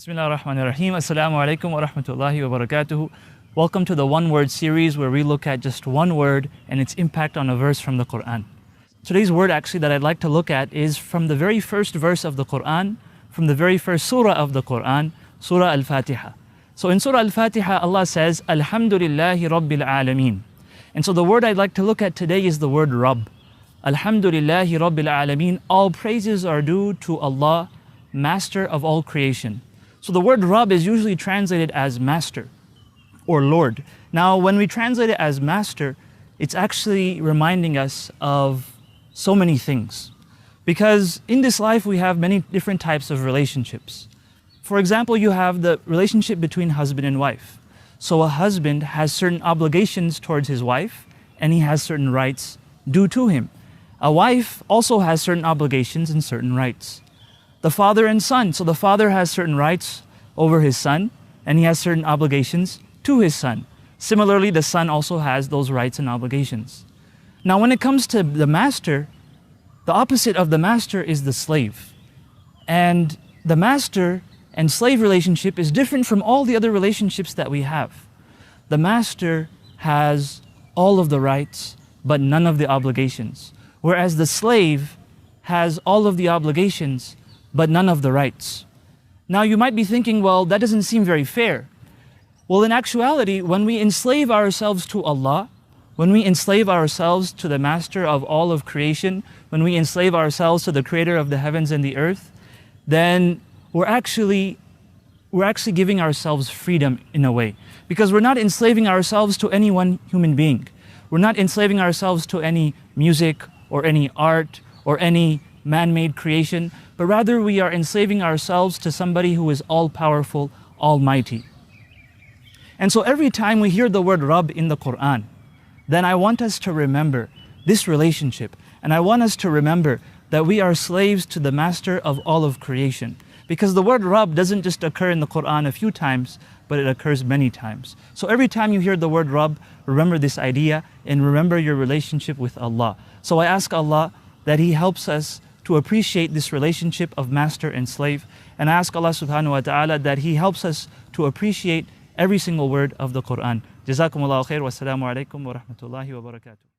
Bismillah ar-Rahman ar-Rahim. Assalamu alaikum wa rahmatullahi wa barakatuhu. Welcome to the One Word series where we look at just one word and its impact on a verse from the Quran. Today's word actually that I'd like to look at is from the very first verse of the Quran, from the very first surah of the Quran, Surah Al-Fatiha. So in Surah Al-Fatiha, Allah says, Alhamdulillahi Rabbil Alameen. And so the word I'd like to look at today is the word Rabb. Alhamdulillahi Rabbil Alameen. All praises are due to Allah, Master of all creation. So the word Rabb is usually translated as master or Lord. Now, when we translate it as master, it's actually reminding us of so many things. Because in this life, we have many different types of relationships. For example, you have the relationship between husband and wife. So a husband has certain obligations towards his wife, and he has certain rights due to him. A wife also has certain obligations and certain rights. The father and son. So the father has certain rights over his son, and he has certain obligations to his son. Similarly, the son also has those rights and obligations. Now, when it comes to the master, the opposite of the master is the slave. And the master and slave relationship is different from all the other relationships that we have. The master has all of the rights, but none of the obligations. Whereas the slave has all of the obligations, but none of the rights. Now you might be thinking, well, that doesn't seem very fair. Well, in actuality, when we enslave ourselves to Allah, when we enslave ourselves to the master of all of creation, when we enslave ourselves to the creator of the heavens and the earth, then we're actually giving ourselves freedom in a way. Because we're not enslaving ourselves to any one human being. We're not enslaving ourselves to any music or any art or any man-made creation, but rather we are enslaving ourselves to somebody who is all-powerful, almighty. And so every time we hear the word Rabb in the Quran, then I want us to remember this relationship, and I want us to remember that we are slaves to the master of all of creation. Because the word Rabb doesn't just occur in the Quran a few times, but it occurs many times. So every time you hear the word Rabb, remember this idea and remember your relationship with Allah. So I ask Allah that He helps us to appreciate this relationship of master and slave. And I ask Allah subhanahu wa ta'ala that He helps us to appreciate every single word of the Quran. Jazakumullahu khair wa assalamu alaikum wa rahmatullahi wa barakatuh.